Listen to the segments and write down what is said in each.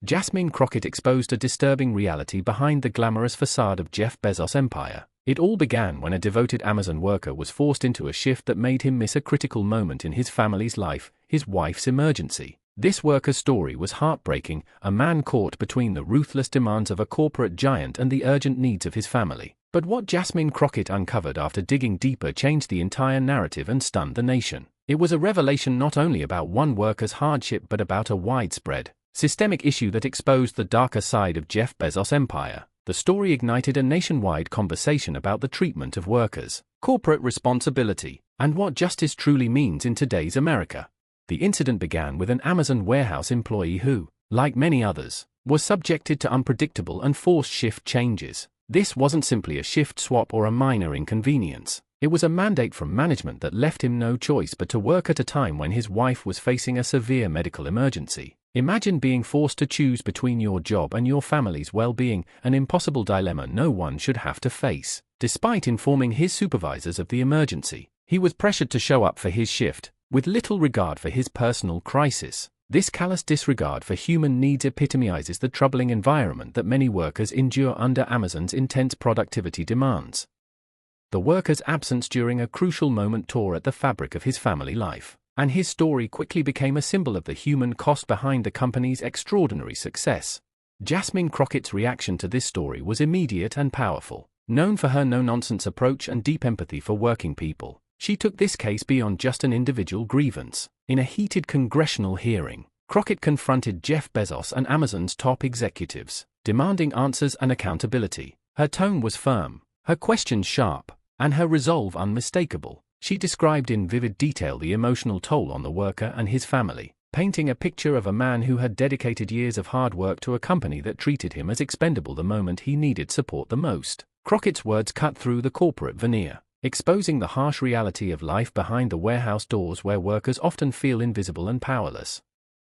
Jasmine Crockett exposed a disturbing reality behind the glamorous facade of Jeff Bezos' empire. It all began when a devoted Amazon worker was forced into a shift that made him miss a critical moment in his family's life, his wife's emergency. This worker's story was heartbreaking, a man caught between the ruthless demands of a corporate giant and the urgent needs of his family. But what Jasmine Crockett uncovered after digging deeper changed the entire narrative and stunned the nation. It was a revelation not only about one worker's hardship but about a widespread, systemic issue that exposed the darker side of Jeff Bezos' empire. The story ignited a nationwide conversation about the treatment of workers, corporate responsibility, and what justice truly means in today's America. The incident began with an Amazon warehouse employee who, like many others, was subjected to unpredictable and forced shift changes. This wasn't simply a shift swap or a minor inconvenience. It was a mandate from management that left him no choice but to work at a time when his wife was facing a severe medical emergency. Imagine being forced to choose between your job and your family's well-being, an impossible dilemma no one should have to face. Despite informing his supervisors of the emergency, he was pressured to show up for his shift, with little regard for his personal crisis. This callous disregard for human needs epitomizes the troubling environment that many workers endure under Amazon's intense productivity demands. The worker's absence during a crucial moment tore at the fabric of his family life, and his story quickly became a symbol of the human cost behind the company's extraordinary success. Jasmine Crockett's reaction to this story was immediate and powerful. Known for her no-nonsense approach and deep empathy for working people, she took this case beyond just an individual grievance. In a heated congressional hearing, Crockett confronted Jeff Bezos and Amazon's top executives, demanding answers and accountability. Her tone was firm, her questions sharp, and her resolve unmistakable. She described in vivid detail the emotional toll on the worker and his family, painting a picture of a man who had dedicated years of hard work to a company that treated him as expendable the moment he needed support the most. Crockett's words cut through the corporate veneer, exposing the harsh reality of life behind the warehouse doors where workers often feel invisible and powerless.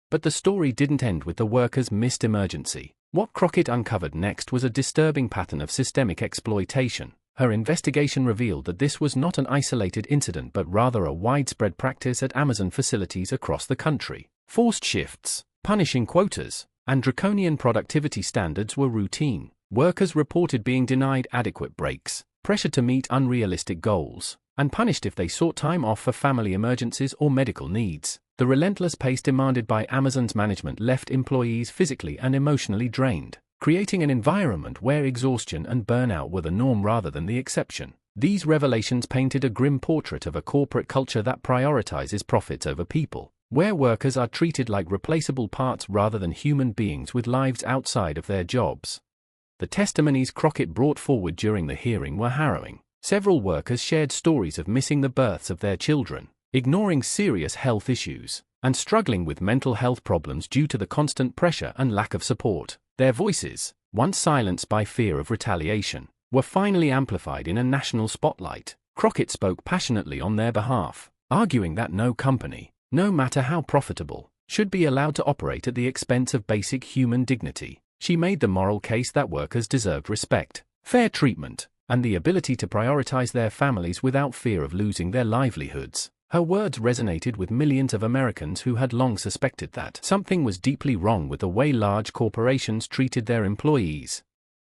But the story didn't end with the worker's missed emergency. What Crockett uncovered next was a disturbing pattern of systemic exploitation. Her investigation revealed that this was not an isolated incident but rather a widespread practice at Amazon facilities across the country. Forced shifts, punishing quotas, and draconian productivity standards were routine. Workers reported being denied adequate breaks, pressured to meet unrealistic goals, and punished if they sought time off for family emergencies or medical needs. The relentless pace demanded by Amazon's management left employees physically and emotionally drained, creating an environment where exhaustion and burnout were the norm rather than the exception. These revelations painted a grim portrait of a corporate culture that prioritizes profits over people, where workers are treated like replaceable parts rather than human beings with lives outside of their jobs. The testimonies Crockett brought forward during the hearing were harrowing. Several workers shared stories of missing the births of their children, ignoring serious health issues, and struggling with mental health problems due to the constant pressure and lack of support. Their voices, once silenced by fear of retaliation, were finally amplified in a national spotlight. Crockett spoke passionately on their behalf, arguing that no company, no matter how profitable, should be allowed to operate at the expense of basic human dignity. She made the moral case that workers deserved respect, fair treatment, and the ability to prioritize their families without fear of losing their livelihoods. Her words resonated with millions of Americans who had long suspected that something was deeply wrong with the way large corporations treated their employees.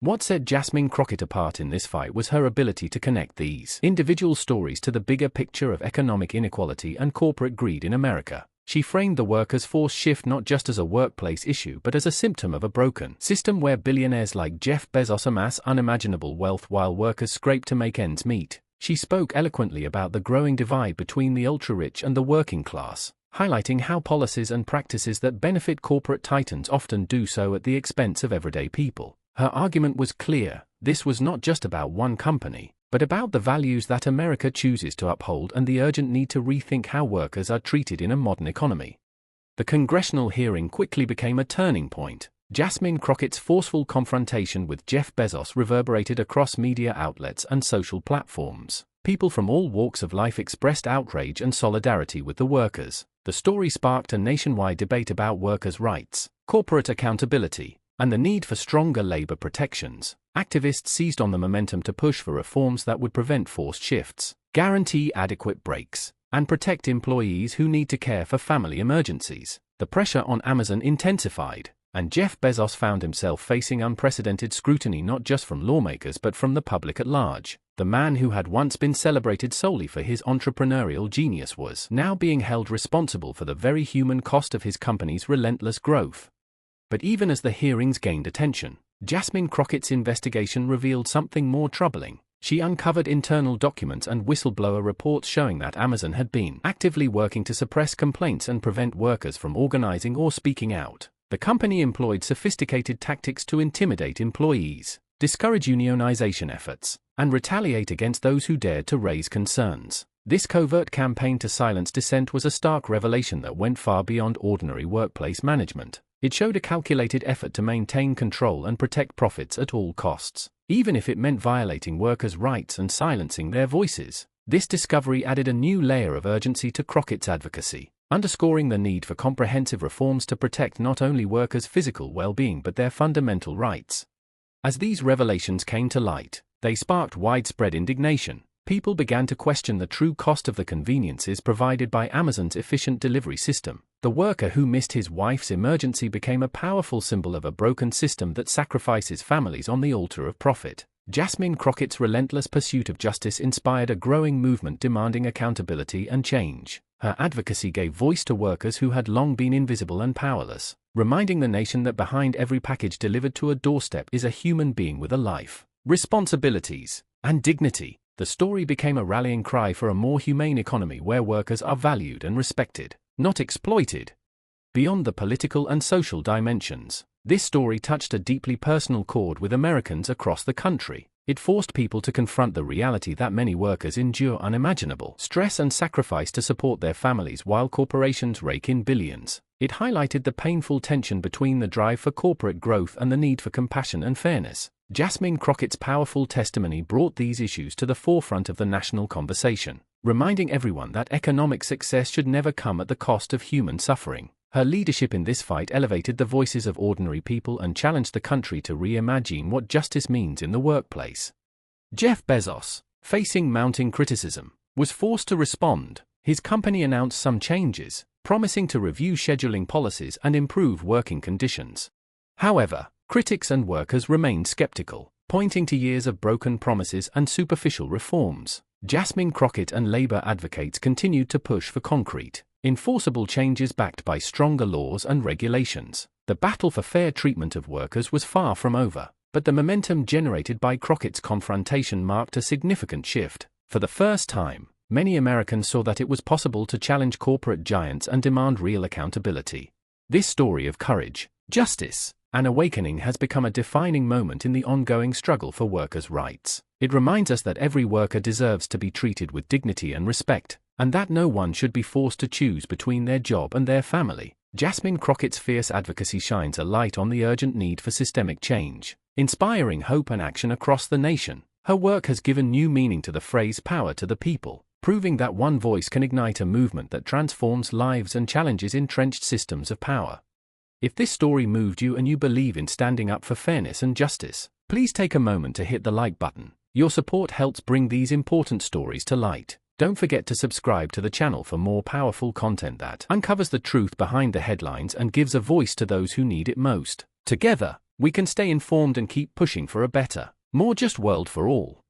What set Jasmine Crockett apart in this fight was her ability to connect these individual stories to the bigger picture of economic inequality and corporate greed in America. She framed the workers' forced shift not just as a workplace issue but as a symptom of a broken system where billionaires like Jeff Bezos amass unimaginable wealth while workers scrape to make ends meet. She spoke eloquently about the growing divide between the ultra-rich and the working class, highlighting how policies and practices that benefit corporate titans often do so at the expense of everyday people. Her argument was clear: this was not just about one company, but about the values that America chooses to uphold and the urgent need to rethink how workers are treated in a modern economy. The congressional hearing quickly became a turning point. Jasmine Crockett's forceful confrontation with Jeff Bezos reverberated across media outlets and social platforms. People from all walks of life expressed outrage and solidarity with the workers. The story sparked a nationwide debate about workers' rights, corporate accountability, and the need for stronger labor protections. Activists seized on the momentum to push for reforms that would prevent forced shifts, guarantee adequate breaks, and protect employees who need to care for family emergencies. The pressure on Amazon intensified, and Jeff Bezos found himself facing unprecedented scrutiny not just from lawmakers but from the public at large. The man who had once been celebrated solely for his entrepreneurial genius was now being held responsible for the very human cost of his company's relentless growth. But even as the hearings gained attention, Jasmine Crockett's investigation revealed something more troubling. She uncovered internal documents and whistleblower reports showing that Amazon had been actively working to suppress complaints and prevent workers from organizing or speaking out. The company employed sophisticated tactics to intimidate employees, discourage unionization efforts, and retaliate against those who dared to raise concerns. This covert campaign to silence dissent was a stark revelation that went far beyond ordinary workplace management. It showed a calculated effort to maintain control and protect profits at all costs, even if it meant violating workers' rights and silencing their voices. This discovery added a new layer of urgency to Crockett's advocacy, underscoring the need for comprehensive reforms to protect not only workers' physical well-being but their fundamental rights. As these revelations came to light, they sparked widespread indignation. People began to question the true cost of the conveniences provided by Amazon's efficient delivery system. The worker who missed his wife's emergency became a powerful symbol of a broken system that sacrifices families on the altar of profit. Jasmine Crockett's relentless pursuit of justice inspired a growing movement demanding accountability and change. Her advocacy gave voice to workers who had long been invisible and powerless, reminding the nation that behind every package delivered to a doorstep is a human being with a life, responsibilities, and dignity. The story became a rallying cry for a more humane economy where workers are valued and respected, not exploited. Beyond the political and social dimensions, this story touched a deeply personal chord with Americans across the country. It forced people to confront the reality that many workers endure unimaginable stress and sacrifice to support their families while corporations rake in billions. It highlighted the painful tension between the drive for corporate growth and the need for compassion and fairness. Jasmine Crockett's powerful testimony brought these issues to the forefront of the national conversation, reminding everyone that economic success should never come at the cost of human suffering. Her leadership in this fight elevated the voices of ordinary people and challenged the country to reimagine what justice means in the workplace. Jeff Bezos, facing mounting criticism, was forced to respond. His company announced some changes, promising to review scheduling policies and improve working conditions. However, critics and workers remained skeptical, pointing to years of broken promises and superficial reforms. Jasmine Crockett and labor advocates continued to push for concrete, enforceable changes backed by stronger laws and regulations. The battle for fair treatment of workers was far from over, but the momentum generated by Crockett's confrontation marked a significant shift. For the first time, many Americans saw that it was possible to challenge corporate giants and demand real accountability. This story of courage, justice, and awakening has become a defining moment in the ongoing struggle for workers' rights. It reminds us that every worker deserves to be treated with dignity and respect, and that no one should be forced to choose between their job and their family. Jasmine Crockett's fierce advocacy shines a light on the urgent need for systemic change, inspiring hope and action across the nation. Her work has given new meaning to the phrase "power to the people," proving that one voice can ignite a movement that transforms lives and challenges entrenched systems of power. If this story moved you and you believe in standing up for fairness and justice, please take a moment to hit the like button. Your support helps bring these important stories to light. Don't forget to subscribe to the channel for more powerful content that uncovers the truth behind the headlines and gives a voice to those who need it most. Together, we can stay informed and keep pushing for a better, more just world for all.